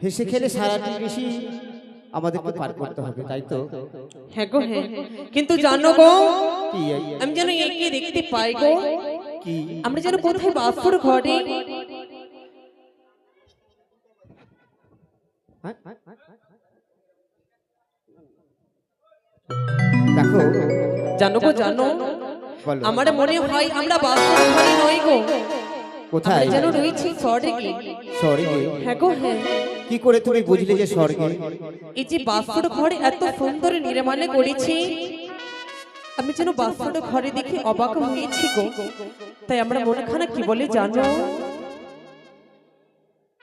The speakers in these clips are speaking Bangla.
হেসে খেলে সারাটি বেশি আমাদেরকে পার করতে হবে, তাই তো? হ্যাঁ গো হ্যাঁ, কিন্তু জানো গো কি আমি যেন একে দেখতে পাই গো, কি আমরা যেন কোথায় বাসর ঘরে। দেখো জানো গো জানো, বলো আমার মনে হয় আমরা বাসর ঘরে নই গো, কোথায় যেন রয়েছি স্বর্গে। স্বর্গে? হ্যাঁ গো হ্যাঁ, কি করে তুমি বুঝলে যে স্বর্গে? এই যে বাসর ঘরে এত সুন্দর নির্মাণে করেছে, আমি যেন বাসর ঘরে দেখে অবাক হয়েছি গো। তাই আমার মনখানা কি বলে জানো,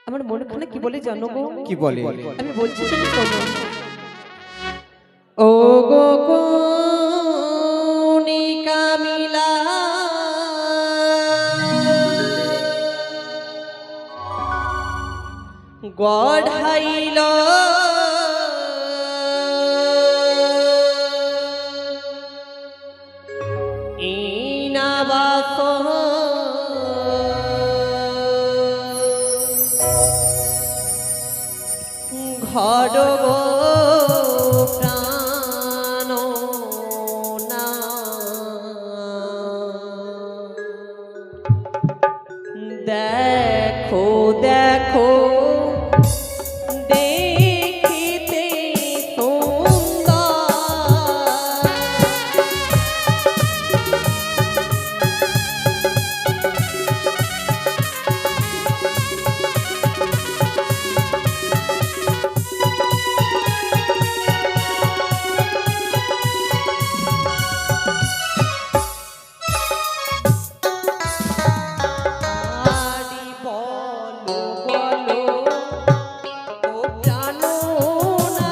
আমার মনখানা কি বলে জানো গো? কি বলে? আমি বলছি তুমি শোনো। ও গো কনিকা মিলা গড়াইল ইনাবাস ঘর গো প্রাণ না, দেখো দেখো দেখিতে সুন্দর, আরি বলো বলো ও প্রাণনা,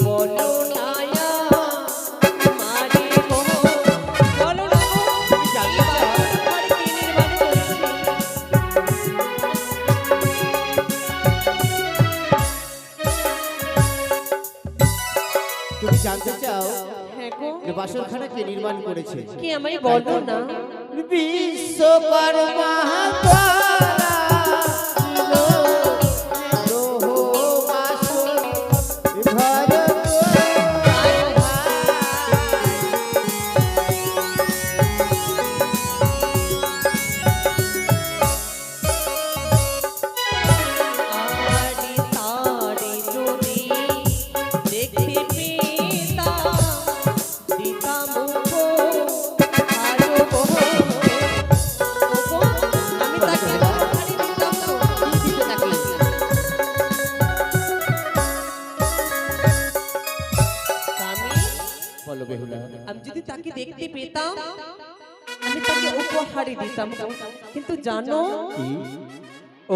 বলো নায়া মারি গো, বলো না গো তুমি জানতে পারো ঘরে কি নির্মাণ করেছি। তুমি জানতে চাও হ্যাঁ গো, যে বাসরখানা কে নির্মাণ করেছে? কি আমায় বলো না। বিশ্বকর্মা আরে তারে যদি দেখতে পেতাম, দিতাম উপহার গো, ওগো, আমি তাকে উপহার দিতাম তো। স্বামী, বলো বেহুলা। আমি যদি তাকে দেখতে পেতাম আমি তাকে উপহার দিতাম গো। কিন্তু জানো কি?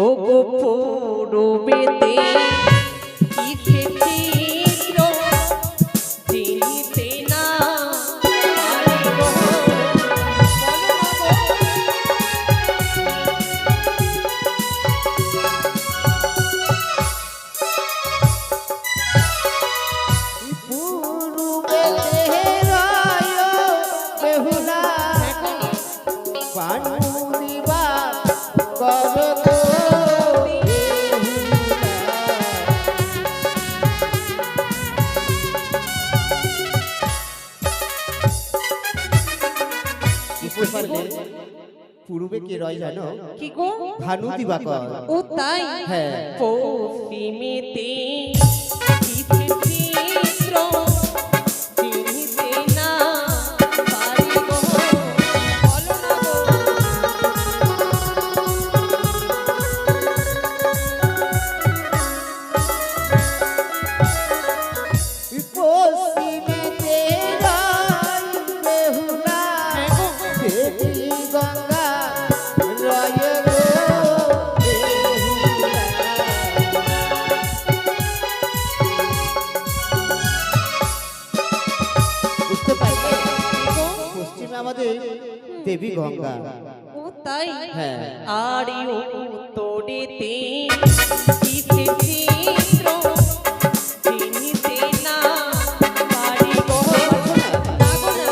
ও গো পূরবেতে কিসে ছিল চিনিতে না পারি গো, বলো না গো। পূর্বে রয় বেহুলা পানুরিবা কর গো পূর্বে কে রয় জানো? কি গো? ভানু দিবাকর। ও তাই? হ্যাঁ। পশ্চিমেতে কিসে চিত্র চিনিতে না পারি গো, বলো না গো। পশ্চিমেতে রয় বেহুলা দেবী গঙ্গা রয় গো বেহুলা। বুঝতে পারলে? পশ্চিমে আমাদের দেবী গঙ্গা। ও তাই? হ্যাঁ। আরে ও তোড়েতে কিসে চিত্র চিনিতে না পারি গো, না গো না।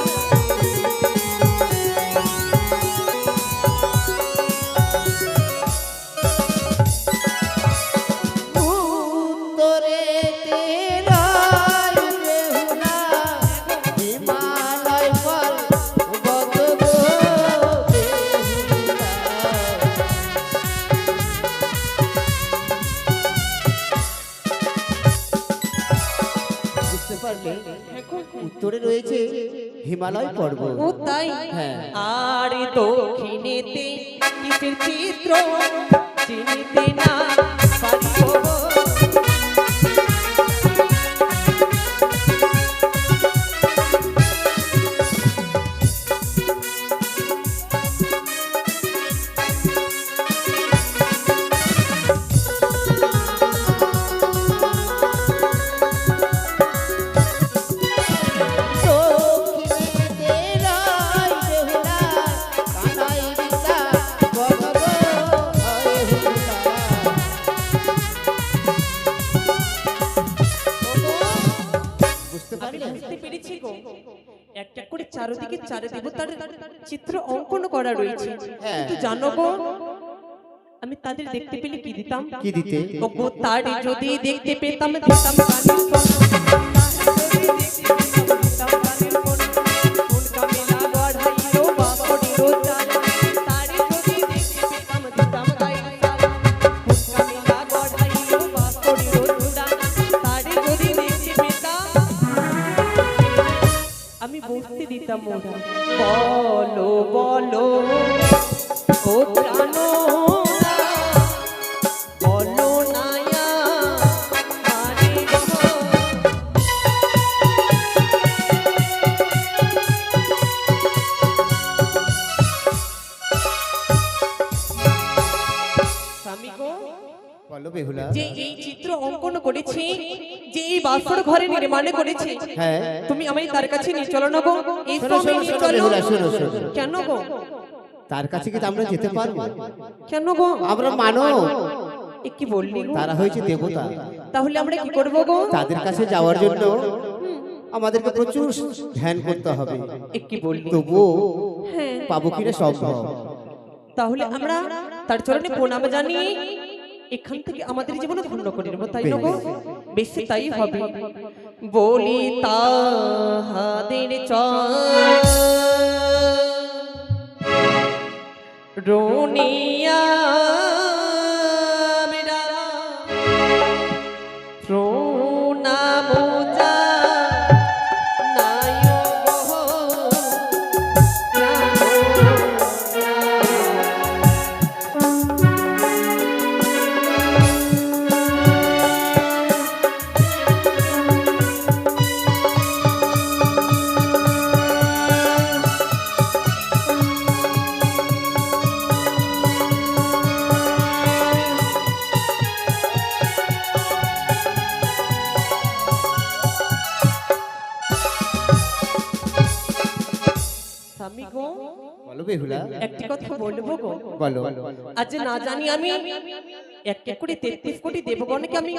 উত্তরে রয়েছে হিমালয় পর্বত। ও তাই? হ্যাঁ। আর দক্ষিণেতে কিসের চিত্র চিনিতে না পারিব। দক্ষিণেতে রায় বেহুলা, কানাই রিতা বগব হয় হুলা। বুঝতে আমি পারলে? বুঝতে পেরেছি গো, একটা করে চারিদিকে চারি দেবতার চিত্র অঙ্কন করা রয়েছে। হ্যাঁ। কিন্তু জানো গো, আমি তাদের দেখতে পেলে কি দিতাম? কি দিতে? ওগো তারে যদি দেখতে পেতাম দিতাম কানের পর। তারে যদি দেখতে পেতাম দিতাম কানের পর। কোন কামেলা গড়াইলো বাপড়িরো চাল। তারে যদি দেখতে পেতাম দিতাম গায়ের চাল। কোন কামেলা গড়াইলো বাপড়িরো চূড়া। তারে যদি দেখতে পেতাম আমি বসতে দিতাম মোরা। বলো বলো ও প্রাণ বলো নায়া আরে গো। স্বামী গো, বলো বেহুলা। যে এই চিত্র অঙ্কন করেছি, যে এই বাসর ঘরে নির্মাণ করেছি, হ্যাঁ। তুমি আমায় তার কাছে নিয়ে চলো না গো। এই শোনো, স্বামী শোনো, নিয়ে শোনো চলো। বেহুলা, শোনো, শোনো। কেন গো? তার কাছে কি আমরা যেতে পারবো? কেন গো? আমরা মানব, এ কি বললি গো? তারা হয়েছে দেবতা। তাহলে আমরা কি করব গো? তাদের কাছে যাওয়ার জন্য আমাদেরকে প্রচুর ধ্যান করতে হবে। এ কি বললি? তবুও হ্যাঁ, পাবো কিনা সম্ভব। তাহলে আমরা তার চরণে প্রণাম জানিয়ে এখান থেকে আমাদের জীবন ধন্য করে নেব, তাই না গো? বেশি তাই হবে। বলি তাহাদের রোনিয়া মেরা প্রণাম জানাই গো। স্বামী গো, বলো বেহুলা। একটি কথা বলবো গো। বলো। আজ না জানি আমি এক এক করে 33 কোটি দেবগণকে আমি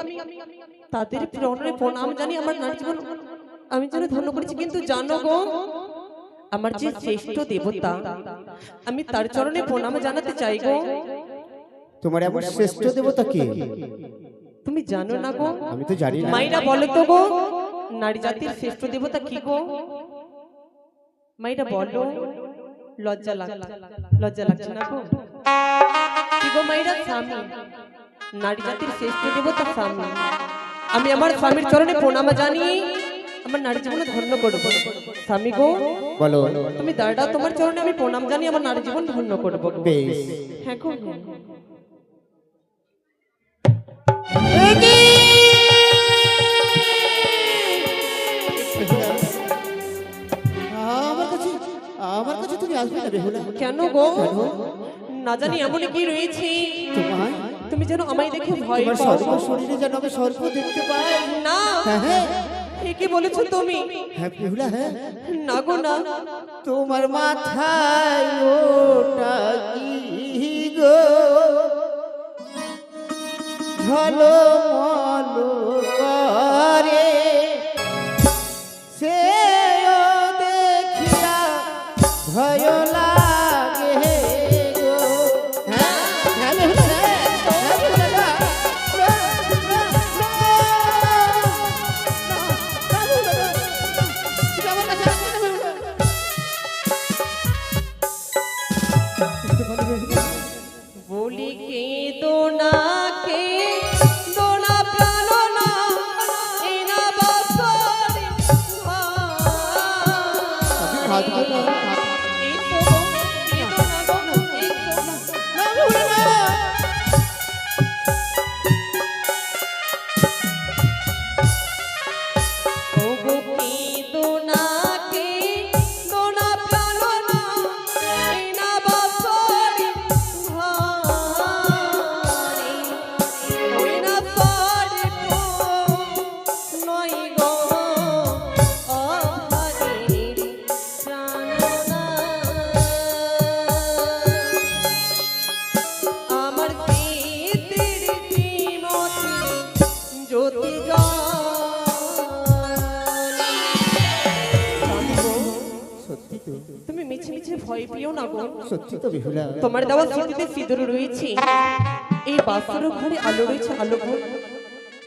তাদের প্রণামে প্রণাম জানি আমার নারী জীবন আমি যেন ধন্য করেছি। কিন্তু জানো গো, আমার যে শ্রেষ্ঠ দেবতা, আমি তার চরণে প্রণাম জানাতে চাই গো। তোমার এমন শ্রেষ্ঠ দেবতা কে? তুমি জানো না গো? আমি তো জানি না। মাইরা বলো তো গো, নারী জাতির শ্রেষ্ঠ দেবতা কি গো? মাইরা বলো। লজ্জা লাগছে না গো? কি গো মাইরা? স্বামী, নারী জাতির শ্রেষ্ঠ দেবতা স্বামী। আমি আমার স্বামীর চরণে প্রণাম জানিয়ে আমার নারী জীবনে ধন্য করব। স্বামী গো, বলো। তুমি দাঁড়াও, তোমার চরণে আমি প্রণাম জানিয়ে আমার নারী জীবন ধন্য করব। বেশ। হ্যাঁ গো, হ্যাঁ। আমার কাছে তুমি আসবে না বেহুলা? কেন গো? না জানি এমন কি রয়েছে তোমায়, তুমি যেন আমায় দেখে ভয় তোমার পাও। সর্ব শরীরে যেন আমি সর্প দেখতে পাই। না, হ্যাঁ, হ্যাঁ। এ কি বলেছো তুমি? হ্যাঁ বেহুলা, হ্যাঁ। না গো না। তোমার মাথায় ওটা কি গো ঝলমল করে, সে দেখিয়া ভয় লাগে গো। হ্যাঁ, হ্যাঁ বেহুলা, হ্যাঁ, হ্যাঁ বেহুলা, না, না, না, না, না, বেহুলা, না। তুমি আমার কাছে আসবে না বেহুলা। বলি কে দোনা কে দোনা জ্যোতি সত্যি তো, তুমি মিছে মিছে ভয় পেও না গো। সত্যি তো বেহুলা। তোমার দেওয়া স্মৃতিতে সিঁদুর রয়েছে, এই বাসর ঘরে আলো রয়েছে, আলো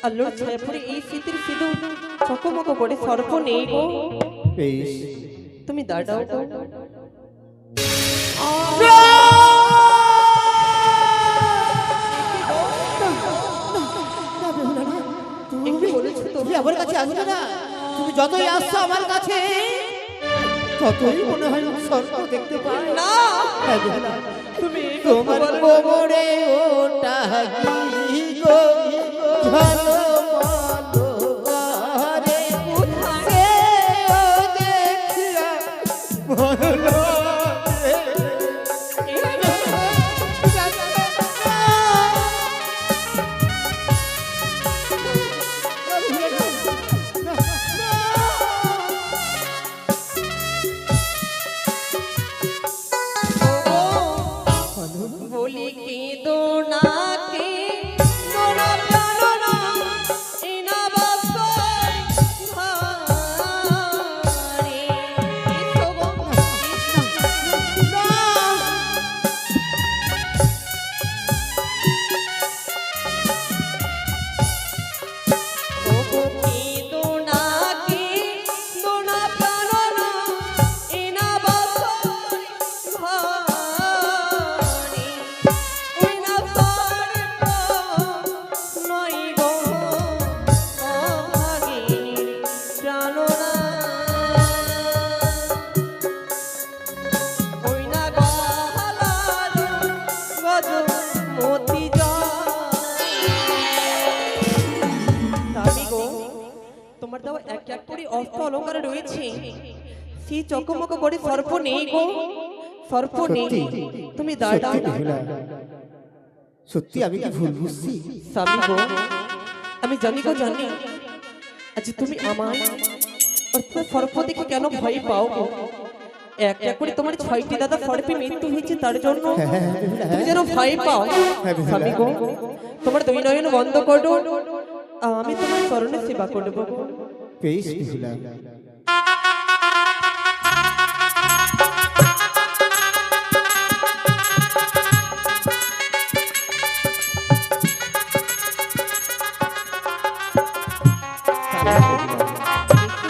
আলোর ছায়া পড়ে এই স্মৃতির সিঁদুর চকমক করে সর্প নেই গো। বেশ, তুমি দাঁড়াও গো। একটু বলেছো তো, তুমি আমার কাছে আসবে না। তুমি যতই আসছো আমার কাছে, ততই মনে হয় স্বর্গ দেখতে পাই। না হ্যাঁ বেহুলা, তুমি তোমার কোমরে ওটা কি গো ঝলমলো করে সে ও দেখিয়া বলো রে। বলি কি দোনা কে দোনা প্রাণো না ইনা বাসয় ঘরে ইসগো ওগো কি দোনা কে দোনা প্রাণো না ইনা বাসয় ঘরে উইনা সর্প নই গো অভাগীর প্রাণনা উইনা গহলার গজ মতি গো। তোমার দেওয়া এক এক করে অস্ত্র অলঙ্কার রয়েছে, সেই চকমক করে সর্প নেই গো, সর্প নেই। সত্যি? তুমি দাঁড়াও সত্যি বেহুলা, সত্যি আমি কি ভুল বুঝছি? স্বামী গো, আমি জানি গো জানি, আজ তুমি আমায় অর্থাৎ সর্প দেখে কেন ভয় পাও গো। এক এক করে তোমার 6টি দাদা সর্পে মৃত্যু হয়েছে, তার জন্য তুমি যেন ভয় পাও। বেহুলা। স্বামী গো, তোমার দুই নয়ন বন্ধ করো, আমি তোমার চরণে সেবা করবো গো। বেশ বেহুলা,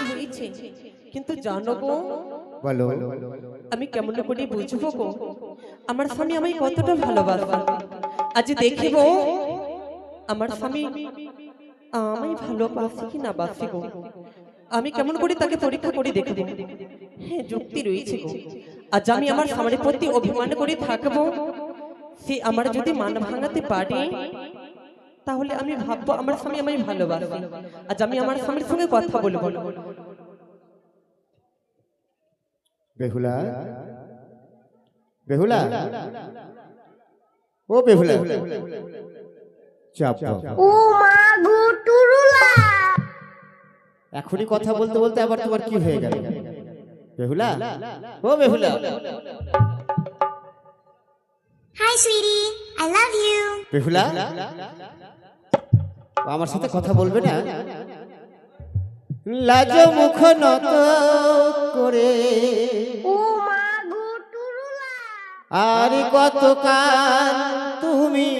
মৃত্যু হয়েছে, কিন্তু জানো গো বলো। আমি কেমন করে বুঝবো গো আমার স্বামী আমায় কতটা ভালোবাসে। আজ দেখিব আমার স্বামী আমায় ভালোবাসে কি না বাসে গো। আমি কেমন করে তাকে পরীক্ষা করে দেখব। হ্যাঁ, যুক্তি রয়েছে গো। আজ আমি আমার স্বামীর প্রতি অভিমান করে থাকবো, সে আমার যদি মান ভাঙাতে পারে তাহলে আমি ভাববো আমার স্বামী আমায় ভালোবাসে। আজ আমি আমার স্বামীর সঙ্গে কথা বলবো। বেহুলা, বেহুলা, ও বেহুলা, চাপ চাপ। ও মা গো টুরুলা, এখনই কথা বলতে বলতে আবার তোমার কি হয়ে গেল? বেহুলা, ও Behula, hi sweetie, I love you. Behula, ও আমার সাথে কথা বলবে না? লাজ মুখ নত করে ও মা গো টুরুলা, আর কতকাল তুমি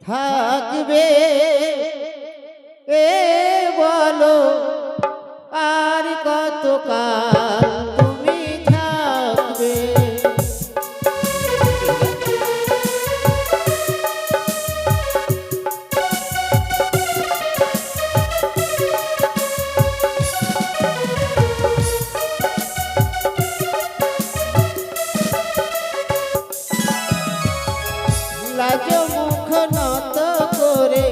থাকবে এ বলো, আর কতকাল তুমি থাকবে? লাজ মুখ নত করে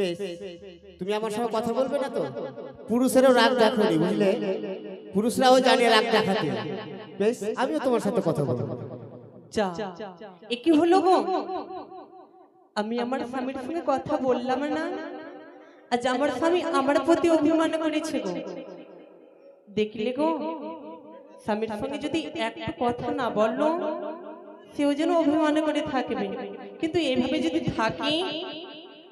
বেশ, তুমি আমার সঙ্গে কথা বলবে না তো? পুরুষেরও রাগ দেখানি, বুঝলে? পুরুষরাও জানে রাগ দেখাতে। বেশ, আমিও তোমার সাথে কথা বলবো। যা, এ কি হলো গো? আমি আমার স্বামীর সঙ্গে কথা বললাম না, আজ আমার স্বামী আমার প্রতি অভিমান করেছে গো। দেখলে গো, স্বামীর সঙ্গে যদি একটা কথা না বললো, সেও যেন অভিমান করে থাকবে। কিন্তু এভাবে যদি থাকে,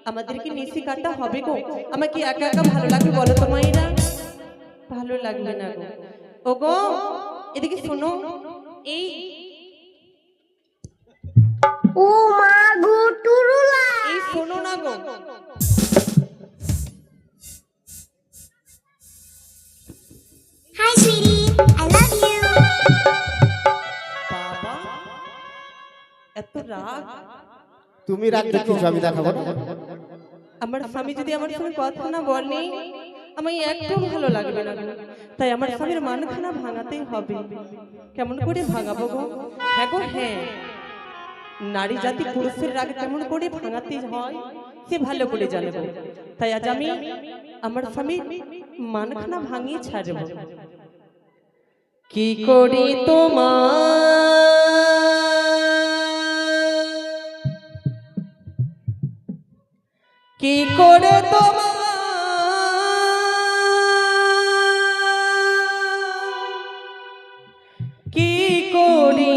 আমাদেরকে নিশি কাটা হবে গো। আমাকে একা একা ভালো লাগবে বলো তো মায়েরা? ভালো লাগবে না গো। ও গো, এদিকে শোনো, এই ও মা গো টুরুলা। এই শোনো না গো। Hi sweetie, I love you. বাবা, এত রাগ! তুমি রাগ দেখিয়েছো, আমি দেখাবো না? আমার স্বামী যদি আমার সঙ্গে কথা না বলে, আমায় একদম ভালো লাগবে না গো। তাই আমার স্বামীর মানখানা ভাঙাতেই হবে। কেমন করে ভাঙাবো গো? হ্যাঁ গো হ্যাঁ, নারী জাতি পুরুষের রাগ কেমন করে ভাঙাতে হয় সে ভালো করে জানবো। তাই আজ আমি আমার স্বামীর মানখানা ভাঙিয়ে ছাড়বো। কি করি কি করে কি করি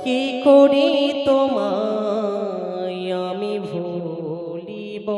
কি করি তোমায় আমি ভুলিব?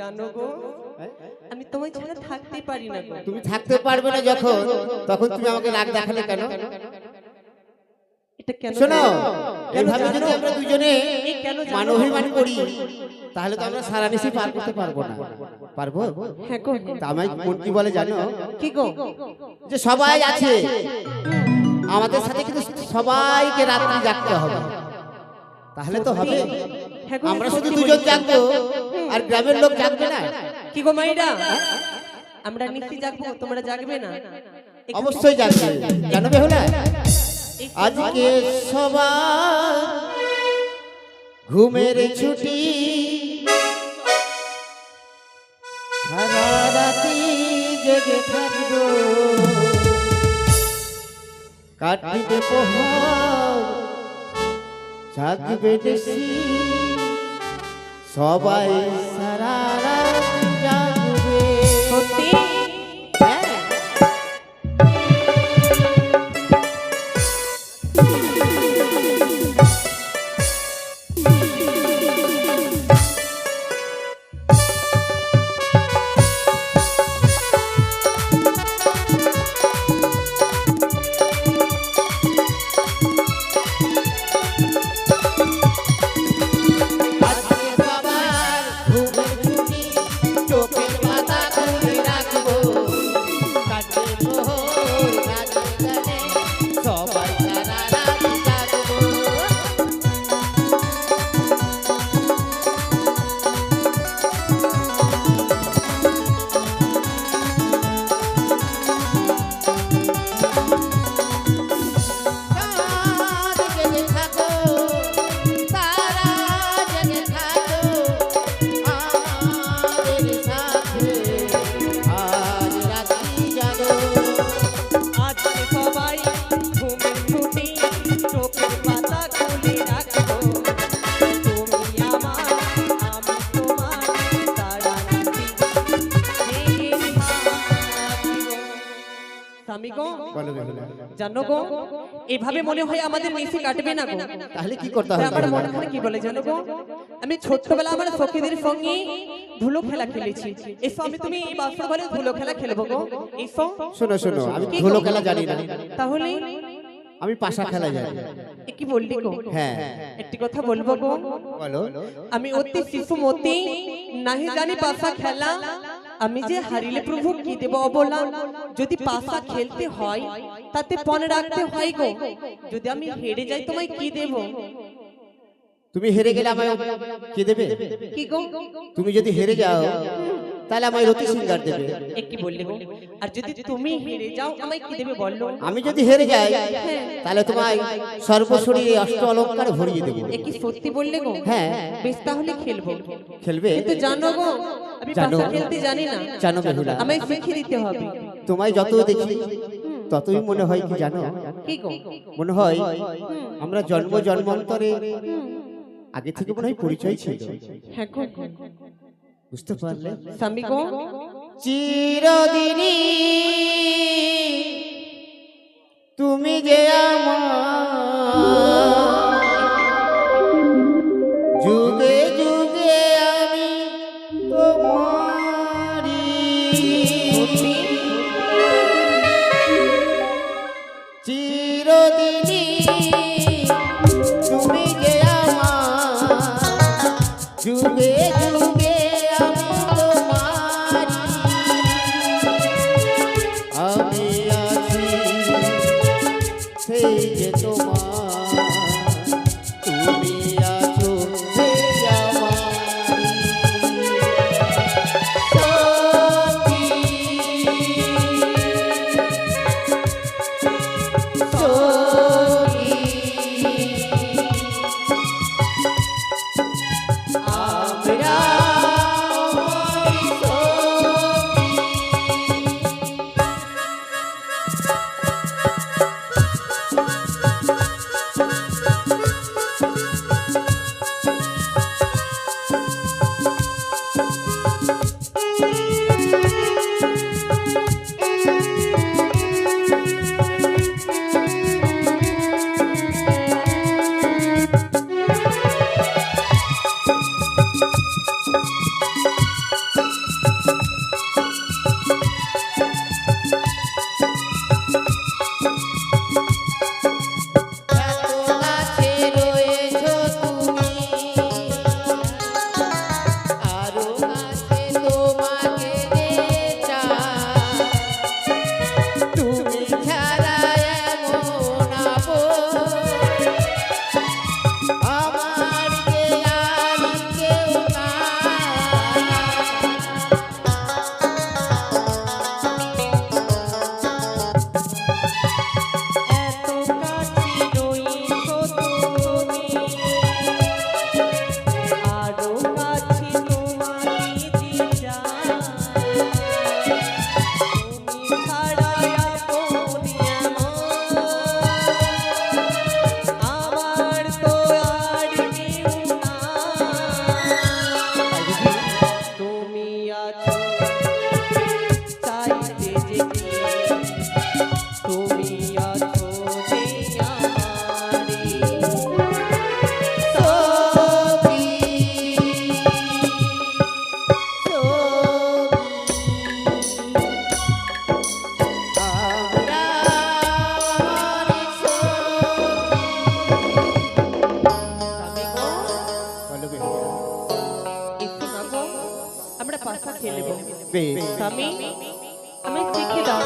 জানো গো আমি তোমায় ছাড়া থাকতে পারি না গো। তুমি থাকতে পারবে না যখন, তখন তুমি আমাকে রাগ দেখালে কেন? এটা কেন? শোনো, কেন এইভাবে জানো? যদি আমরা দুজনে এই কেন জানো? মান অভিমান করি, তাহলে তো আমরা সারা নিশি পার করতে পারবো না। পারবো? হ্যাঁ গো। তা আমায় মন কি বলে জানো? কি গো? যে সবাই আছে, আমাদের সাথে কিন্তু সবাইকে রাত্রি জাগতে হবে, তাহলে তো হবে। হ্যাঁ গো, আমরা শুধু সত্যি দুজন বলেছো। জাগবো আর গ্রামের লোক জাগবে না। কি গো মাইরা, আমরা নিশ্চি জাগবো, তোমরা জাগবে না? একটু- অবশ্যই জাগবে। জানো বেহুলা, আজকে সবার ঘুমের ছুটি, সারা রাতি জেগে থাকবো, কাটিবে প্রহর জাগবে দেশি, সবাই সারা রাত জাগবে। সত্যি? হ্যাঁ। আজকে সবার ঘুমের ছুটি, চোখের পাতা খুলে রাখবো, কাটবে প্রহর গানে গানে, সবাই সারা রাত জাগবো। চাঁদ জেগে থাকো, তারা জেগে থাকো, আমাদের সাথে আজ রাত্রি জাগো। আজকে সবাই ঘুমের ছুটি, চোখের পাতা খুলে রাখবো, তুমি আমার, আমি তোমার, সারা রাতি জেগে থাকবো। স্বামী গো, বলো বেহুলা, জানো গো এভাবে মনে হয় আমাদের নিশি কাটবে না গো। তাহলে কি করতে তাই হবে? আমার মনে হয় কি বলে জানো গো, আমি ছোট্টবেলা আমার সখীদের সঙ্গে ধুলো খেলা খেলেছি। এসো আমি তুমি এই বাসর ঘরে ধুলো খেলা খেলবো গো। এসো। শোনো শোনো, আমি কি ধুলো গো? খেলা জানি না, তাহলে আমি পাশা খেলা জানি। এ কি বললি গো? হ্যাঁ। একটি কথা বলবো গো, বলো। আমি অতি শিশুমতি, নাহি জানি পাশা খেলা, আমি যে হারিলে প্রভু কি দেব অবলা, যদি পাশা খেলতে হয় তাতে পণ রাখতে হয় গো, যদি আমি হেরে যাই তোমায় কি দেব? তুমি হেরে গেলে আমায় কে দেবে? কি গো? তুমি যদি হেরে যাও তাহলে আমায় রতি সিঙ্গার দেবে। এ কি বললে গো? আর যদি তুমি হেরে যাও আমায় কি দেবে বললো? আমি যদি হেরে যাই তাহলে তোমায় সর্বশরীরে অষ্ট অলঙ্কারে ভরিয়ে দেবো। এ কি সত্যি বললে গো? হ্যাঁ। বেশ তাহলে খেলবো। খেলবে? কিন্তু জানো গো আমি জানো। পাশা খেলতে জানি না, জানো বেহুলা, আমায় শিখিয়ে দিতে হবে। তোমায় যত দেখি ততই মনে হয় কি জানো, কি গো? মনে হয় আমরা জন্ম জন্মান্তরে আগে থেকে মনে হয় পরিচয় ছিল। হ্যাঁ গো। বুঝতে পারলে? স্বামী গো, চিরদিনই তুমি যে আমার, যুগে যুগে আমি তোমারি, চিরদিনই তুমি যে আমার, যুগে যুগে আমি তোমারি, আমি আছি সেই যে তোমার, তুমি আছো সেই আমারি, সখী, সখী, আমরা সখী। স্বামী আমি শিখিয়ে দাও।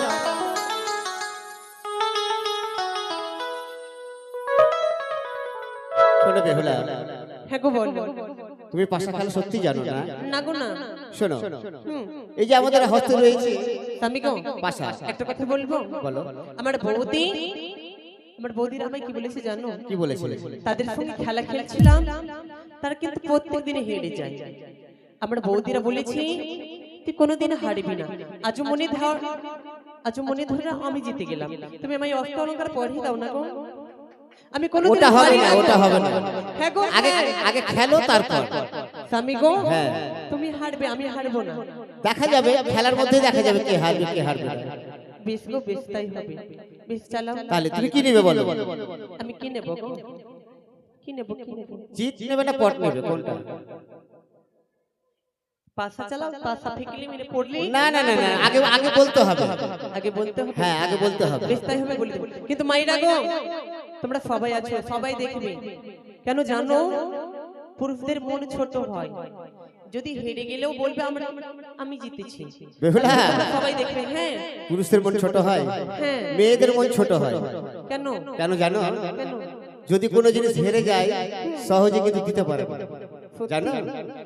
শোনো বেহুলা, হ্যাঁ গো বল। তুমি পাশা খেলা সত্যি জানো না? না গো না। শোনো, হুম এই যে আমাদের হস্তে রয়েছে স্বামী গো পাশা, একটা কথা বলবো। বলো। আমার বৌদিরা আমায় কি বলেছে জানো? কি বলেছিলে? তাদের সঙ্গে খেলা খেলছিলাম, তারা কিন্তু প্রত্যেকদিন হেরে যায়। আমার বৌদিরা বলেছে তুই কোনোদিন হারবি না। আজও মনে ধরে আমি জিতে গেলাম। তুমি আমায় অস্ত্র অলঙ্কার পরিয়ে দাও না গো। আমি কোনোদিন ওটা হবে হারি না, ওটা হবে না। হ্যাঁ গো আগে আগে খেলো তারপর স্বামী গো। হ্যাঁ। তুমি হারবে, আমি হারবো না। দেখা যাবে, খেলার মধ্যে দেখা যাবে কে হারবে কে হারবে না। বেশ গো, বেশ তাই হবে। বেশ চালাও। তাহলে তুমি কি নেবে বলো? আমি কি নেব গো? কি নেব? জিত নেবে না পট নেবে, কোনটা? পাশা চালাও, পাশা ফেকলে মেরে পড়লে। না না না না, আগে আগে বলতে হবে। আগে বলতে হবে। হ্যাঁ, আগে বলতে হবে। বেশ তাই হবে, বলে দেব। কিন্তু মাইরা গো, তোমরা সবাই আছো, সবাই দেখবে। কেন জানো? পুরুষদের মন ছোট হয়, যদি হেরে গেলেও বলবে আমি জিতেছি। বেহুলা, তোমরা সবাই দেখবে। হ্যাঁ পুরুষদের মন ছোট হয়, হ্যাঁ। মেয়েদের মন ছোট হয়। কেন? কেন জানো? কেন? যদি কোনো জিনিস হেরে যায় সহজে কিন্তু দিতে পারে না, জানো?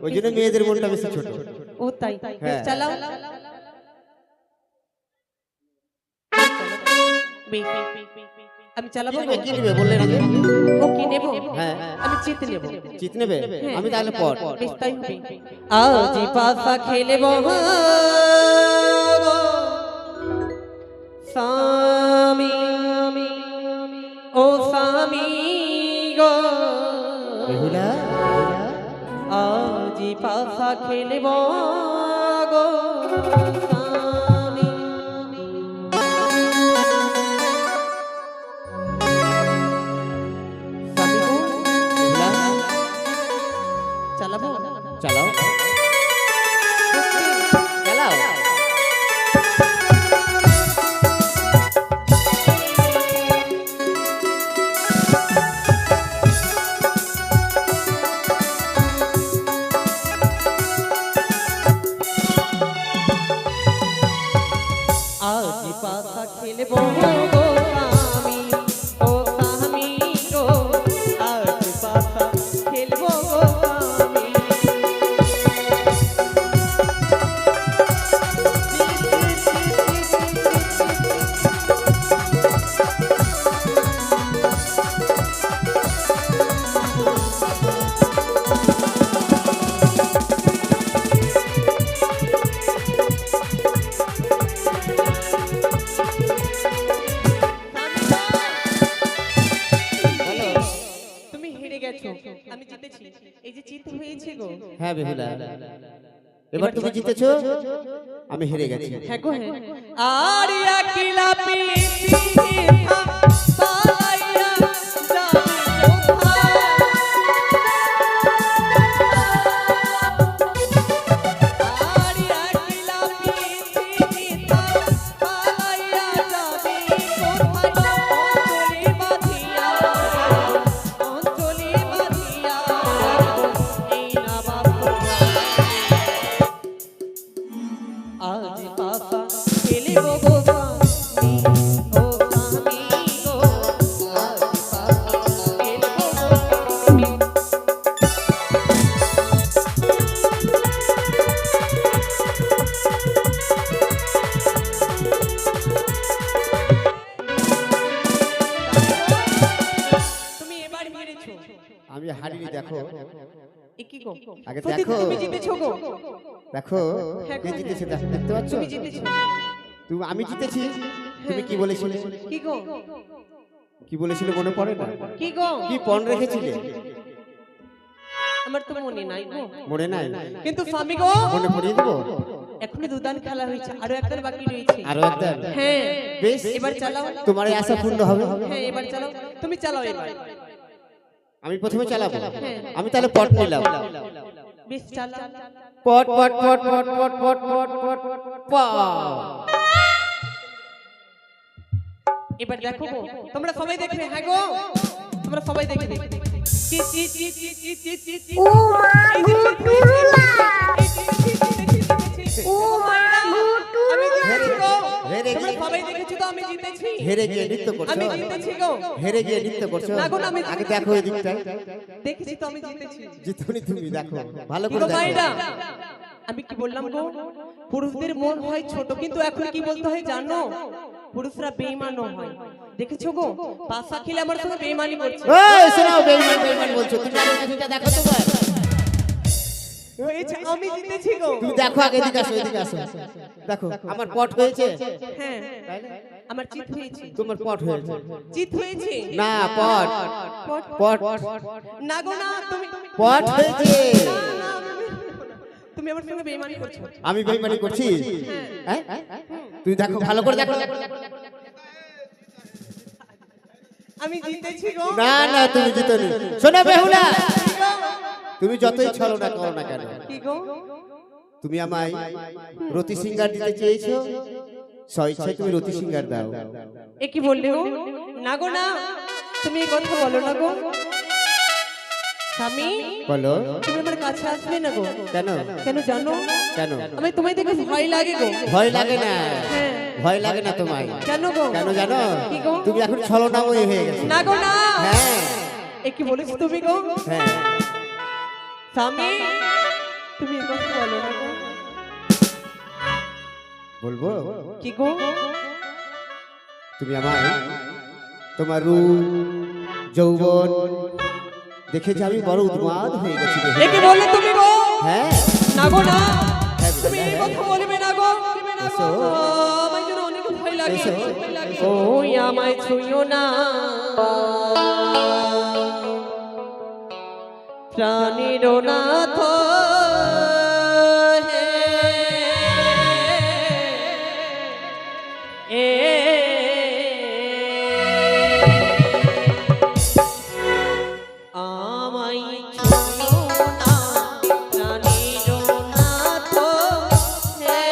ওই জন্য মেয়েদের মনটা বেশি ছোট। ও তাই। বেশ হ্যাঁ। চালাও। বেশ, আমি চালাবো। কি নেবে বললে না যে? ও কি নেব? হ্যাঁ। আমি জিত নেব। জিত নেবে? হ্যাঁ। আমি তাহলে পট। বেশ তাই হবে। আজি পাশা খেলব স্বামী, ও স্বামী গো। বেহুলা, আজি পাশা খেলব গো স্বামী। স্বামী গো, বেহুলা, চালাবো। চালাও চালাও। আজি পাশা খেলব গো স্বামী, ও স্বামী গো। আজি পাশা খেলব গো স্বামী। তুমি হেরে গেছো, আমি জিতেছি। এই যে জিত হয়েছে গো। হ্যাঁ বেহুলা, এবার তুমি জিতেছো, আমি হেরে গেছি। হ্যাঁ গো হ্যাঁ। আর একলা পেয়েছি পালাইয়া যাবি কোথায়? আর একলা পেয়েছি পালাইয়া যাবি কোথায়? অঞ্জলি বাঁধিয়া এই না বাবা। আজ পাশা খেলিব গো স্বামী, ও স্বামী গো। আজ পাশা খেলিব গো স্বামী। তুমি এবার হেরেছো। আমি হারিনি, দেখো এ কি গো? আগে সত্যি দেখো। তুমি জিতেছো গো। দেখো হ্যাঁ কে গো, জিতেছে, দেখতে পাচ্ছ? তুমি জিতেছো। তুমি, আমি জিতেছি। তুমি কি বলেছিলে? কি গো? কি বলেছিলে মনে পড়ে না? কি গো? কি পণ রেখেছিলে? আমার তো মনে নাই গো। মনে নাই? কিন্তু স্বামী গো, মনে পড়িয়ে দেবো। এখনো দুদান খেলা হয়েছে, আরো একটা বাকি রয়েছে। আরো একবার? হ্যাঁ বেশ, এবার চালাও। তোমার এই আশা পূর্ণ হবে। হ্যাঁ এবার চালাও, তুমি চালাও এবার। আমি প্রথমে চালাবো। হ্যাঁ। আমি তাহলে পট নিলাম। বেশ চালাও। পট পট পট পট পট পট পট পট পট। এবার দেখো গো, তোমরা সবাই দেখবে। হ্যাঁ গো, তোমরা সবাই দেখবে। চি চি চি চি চি চি চি চি। ও মা গো টুরুলা, এই চি, চি, চি, চি, চি, চি, চি, চি। ও মা গো গিয়ে নৃত্য করছো? আমি জিতেছি গো। হেরে গিয়ে নৃত্য করছো? না গো, না, আমি আগে দেখো এই দিকটায়। দেখেছি তো আমি জিতেছি। জিতনি তুমি, দেখো ভালো কি করে গো দেখো। মাইরা, আমি কি বললাম গো, পুরুষদের মন হয় ছোট, কিন্তু এখন কি বলতে হয় জানো, পুরুষরা বেঈমানও হয়। দেখেছো গো, পাশা খেলে আমার সঙ্গে বেঈমানি করছে। ওই শোনাও, বেঈমান বেঈমান বলছো তুমি, আগে এদিকটা দেখো তো ভাই। হয়েছে, আমি জিতেছি গো। তুমি দেখো আগে, এদিকে আসো, এদিকে আসো। দেখো আমার পট হয়েছে। হ্যাঁ, আমার জিত হয়েছে। তোমার পট হয়েছে। জিত হয়েছে না, পট পট পট না গো, না, তুমি পট হয়েছে। না, তুমি আমার সঙ্গে বেঈমানি করছো। আমি বেঈমানি করছি? হ্যাঁ, তুই দেখো ভালো করে দেখো। আমি জিতেছি গো। না না, তুমি জিতনি। শোনো বেহুলা, তুমি যতই ছলনা করো না কেন, কি গো, তুমি আমায় রতি সিঙ্গার দিতে চেয়েছো, স্বেচ্ছায় তুমি রতি সিঙ্গার দাও। এ কি বললে গো? না গো, না, তুমি এই কথা বলো না গো। স্বামী, বলো। তুমি আমার কাছে আসবে না গো। কেন? কেন জানো? কেন? আমি তোমায় দেখে ভয় লাগে গো। ভয় লাগে না, হ্যাঁ। ভয় লাগে না তোমায়। কেন গো? কেন জানো? কি গো? তুমি এখন ছলনাময়ী হয়ে গেছো। না গো, না। হ্যাঁ এ কি বলেছ তুমি গো? হ্যাঁ। স্বামী, তুমি এই কথা বলো না গো। বলবো? কি গো? তুমি আমায়, তোমার রূপ যৌবন দেখে যে আমি বড় উন্মাদ হয়ে গেছি। এ কি বললে তুমি গো? হ্যাঁ। না গো, না, হ্যাঁ, তুমি এই কথা বলবে না গো। বলবে না গো। এসো। আমার যেন অনেক ভয় লাগে। এসো। ওই আমায় ছুঁয়ো না, প্রাণীর নাথ হে, এ আমায় ছুঁয়ো না, প্রাণীর নাথ হে,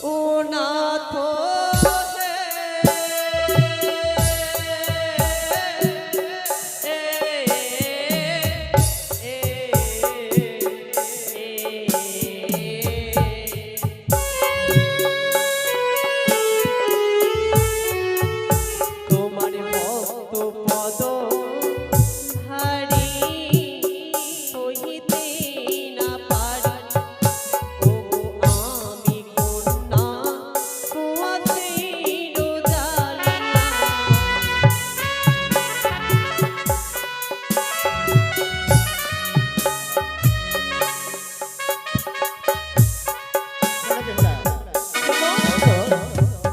ও নাথ তোমার ভক্ত পদ হারি সহিতে না পারি, ওগো আমি কন্যা কুয়াশীর জ্বালা।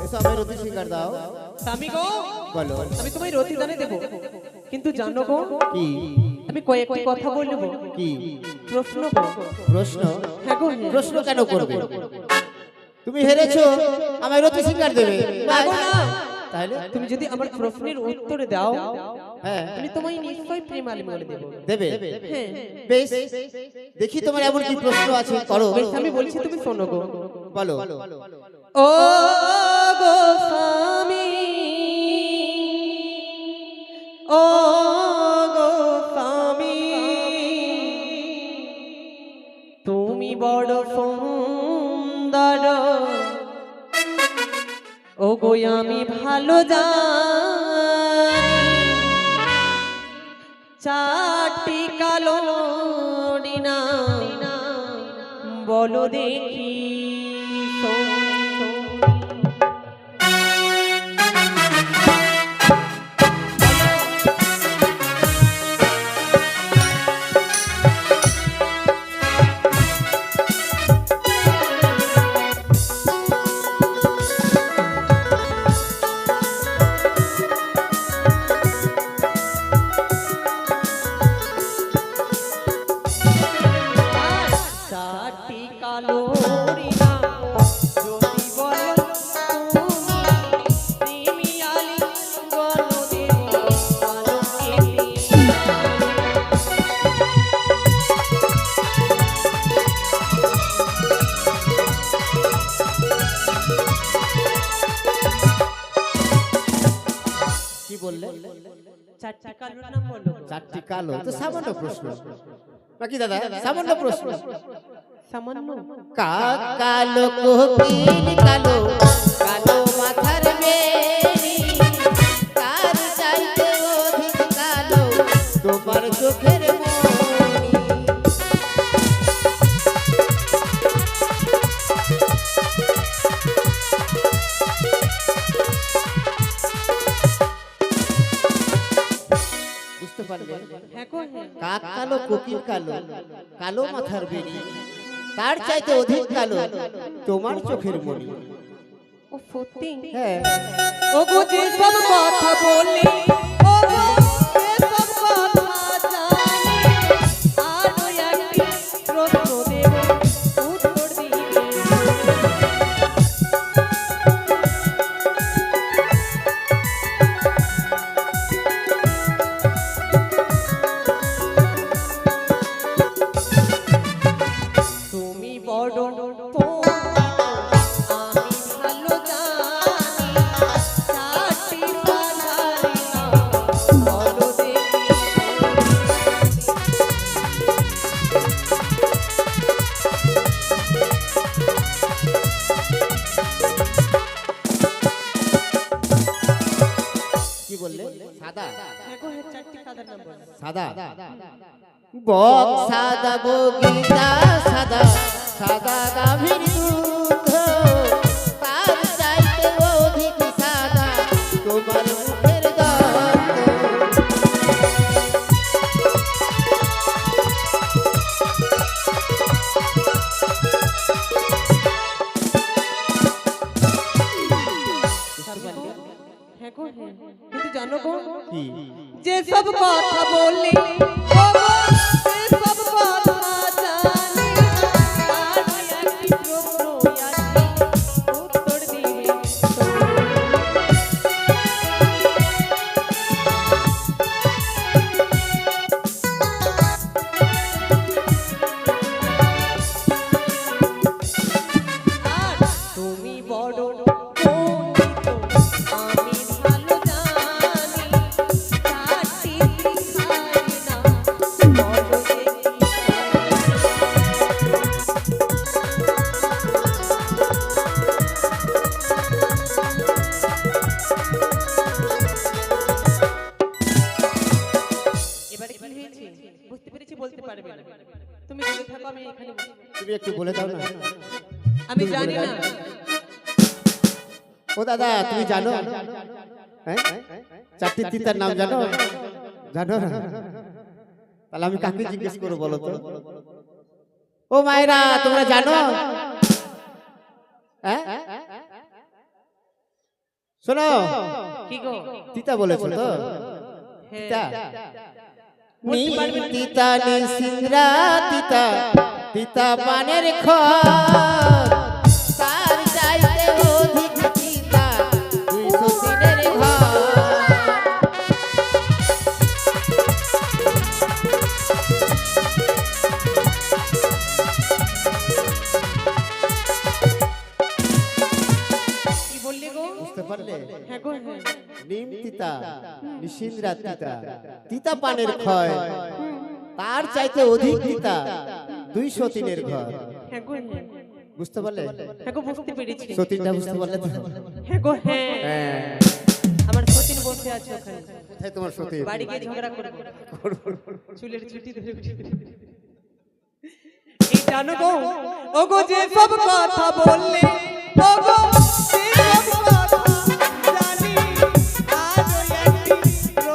এসো আমায় রতি সিঙ্গার দাও। স্বামী গো, বলো। আমি তোমায় রতিদানে দেব, কিন্তু জানো গো, কি? আমি কয়েকটি কথা বলবো। কি প্রশ্ন গো। প্রশ্ন? হ্যাঁ গো, হ্যাঁ। প্রশ্ন কেন করবে? তুমি হেরেছো, আমায় রতি সিঙ্গার দেবে? না গো, না। তাহলে তুমি যদি আমার প্রশ্নের উত্তর দাও, হ্যাঁ আমি তোমায় নিশ্চয়ই প্রেমালি বলে দেব। দেবে? হ্যাঁ, বেশ, দেখি তোমার এমন কি প্রশ্ন আছে, করো। বেশ, আমি বলছি, তুমি শোনো গো। বলো। ও গো স্বামী, ও গো স্বামী, তুমি বড় সুন্দর, ও গো আমি ভালো জানি, চারটি কালো না বলো দেখি চারটি কালো চারটি কালোর নাম বলো। চারটি কালো তো সামান্য প্রশ্ন নাকি দাদা? সামান্য প্রশ্ন। সামান্য কালো কোকিল কালো কালো মাথার বেনি তার চাইতে অধিক কালো তোমার চোখের মনি। বুঝতে পারলে? হ্যাঁ গো হ্যাঁ। কাক কালো কোকিল কালো কালো মাথার বেনি তার চাইতে অধিক কালো তোমার চোখের মনি। ও ফতি হ্যাঁ ও গো যে সব কথা বলি ও গো যে সব কথা জানি আর ওই একটি প্রশ্ন দেব উত্তর দিবে। তুমি বড় পণ্ডিত আমি ভালো জানি চারটি পালারি নাম বলো দেখি। কি বললে? সাদা হ্যাঁ গো হ্যাঁ, চারটি সাদার নাম বলো। সাদা বক সাদা বগিতা সাদা সাদা গাভীর দুধ তার চাইতে অধিক সাদা তোমার মুখের গন্ধ। হ্যাঁ গো হ্যাঁ, কিন্তু জানো গো কি যে সব কথা বলি ও গো যে সব কথা জানি আর ওই একটি প্রশ্ন আছে উত্তর দিবে। আর তুমি বড় পণ্ডিত আমি ভালো জানি চারটি ভিখারি নাম বলো দেখি। এবারে কি হয়েছে বুঝতে পেরেছি, বলতে পারবে না। তুমি বলে থাকো আমি এখানে বসে। তুমি একটু বলে দাও না। আমি জানি না। ও দাদা তুমি জানো? হ্যাঁ চারটি তিতার নাম জানো? জানো না? তাহলে আমি কাকে জিজ্ঞেস করবো বলো তো? ও মায়েরা তোমরা জানো? হ্যাঁ শোনো কি গো? তিতা বলেছো তো? তিতা নি তিতা নি সিংরা তিতা তিতা পানের খড় তার চাইতে অধিক তিতা 200 দিনের ঘর। কি বললে গো? বুঝতে পারলে? হ্যাঁ গো হ্যাঁ। নিম তিতা নিশিন্দ্রা তিতা তিতা পানের ক্ষয় তার চাইতে অধিক তিতা 200 দিনের ঘর। হ্যাঁ গো হ্যাঁ। বুঝতে পারলে? হ্যাঁ গো বুঝতে পেরেছি। সতীনটা বুঝতে পারলে তো? হ্যাঁ গো হ্যাঁ। হ্যাঁ আমার সতীন বসে আছে ওখানে। কোথায় তোমার সতীন? বাড়ি গিয়ে ঝগড়া করবো। চুলের ছুটি ধরে এই জানো গো ও গো যে সব কথা বললে ও গো যে সব কথা জানি আর ওই একটি প্রশ্ন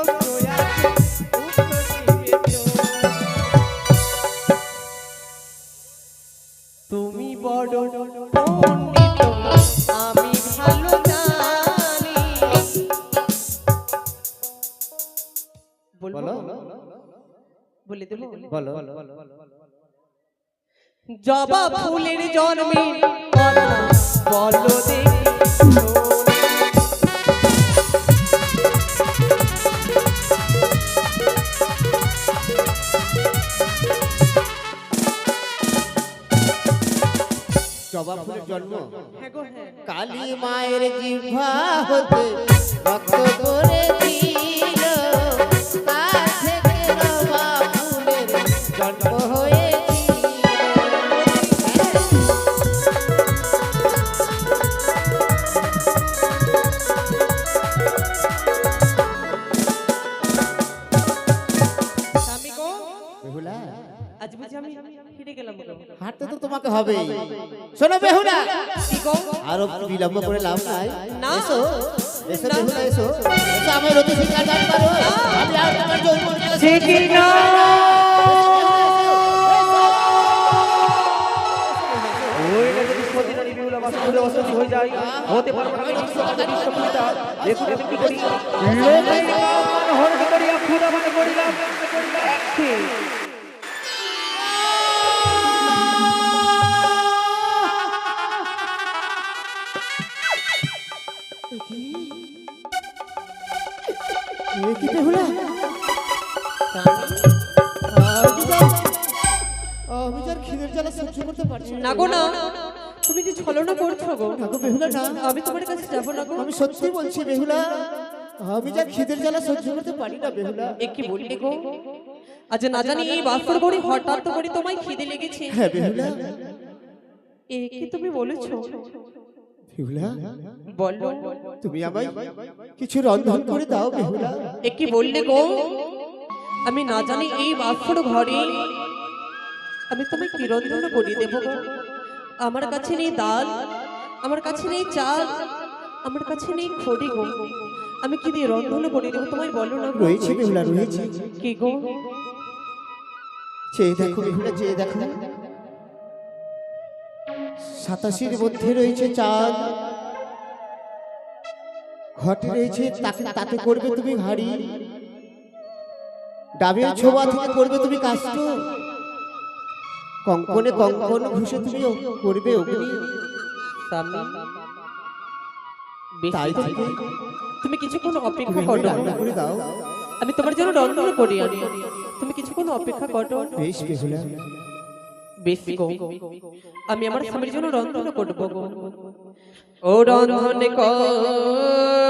আছে উত্তর দিবে তুমি বড় পণ্ডিত আমি ভালো জানি। বলবো? বলে দেবো? বলো। জবা ফুলের জন্মে কথা বলো দেখি। জবা ফুলের জন্ম হ্যাঁ গো হ্যাঁ। কালী মায়ের জিহ্বা হতে রক্ত করে দিল হবে। শোনো বেহুলা, কি গো? আরো বিলম্ব করে লাভ নাই। না। এসো এসো বেহুলা, এসো এসো, আমার অতি শিকার দান করো। আমি আর তোমার যৌবন জ্বালা সে কি না? ওই না যদি সতীনারী বিউলা বাসা করে অসুস্থ হয়ে যায় হতে পারবে না বিশ্বপিতা। দেখুন আমি কি করি, লোকের কামান হর্ষ করিয়া খুদা মানে করিলাম একটি। এ কি বেহুলা? আমি যার খিদের জ্বালা সহ্য করতে পারছি না গো না, তুমি যে ছলনা করছো গো। না গো বেহুলা, না, আমি তোমার কাছে যাবো না গো। আমি সত্যি বলছি বেহুলা, আমি যার খিদের জ্বালা সহ্য করতে পারি না বেহুলা। এ কি বললি গো? আজ না জানি এই বাসর ঘরে হঠাৎ করে তোমায় খিদে লেগেছে। হ্যাঁ বেহুলা। এ কি তুমি বলেছো? বেহুলা, বলো। তুমি আমায় কিছু রন্ধন করে দাও বেহুলা। এ কি বললে গো? আমি না জানি এই বাসর ঘরে আমি তোমায় কি রন্ধন করে দেবো গো? আমার কাছে নেই ডাল, আমার কাছে নেই চাল, আমার কাছে নেই খড়ি গো। আমি কি দিয়ে রন্ধন করে দেবো তোমায় বলো না গো? রয়েছে বেহুলা, রয়েছে। কি গো? চেয়ে দেখো বেহুলা, চেয়ে দেখো। 87 মধ্যে রয়েছে চাঁদ, ঘটে রয়েছে তাতে করবে তুমি হাড়ি, ডাবের ছোবা থেকে করবে তুমি কাস্ত, কঙ্কনে কঙ্কন ঘুষে তুমি করবে অগ্নি। স্বামী, বেশ তাই ঠিক। থেকে তুমি কিছুক্ষণ অপেক্ষা তুমি করো, রান্না করে দাও। আমি তোমার জন্য রন্ধন করি আনি। তুমি কিছুক্ষণ অপেক্ষা করো। বেশ বেহুলা। বেশ গো, আমি আমার স্বামীর জন্য রন্ধন করবো গো। ও রন্ধন করি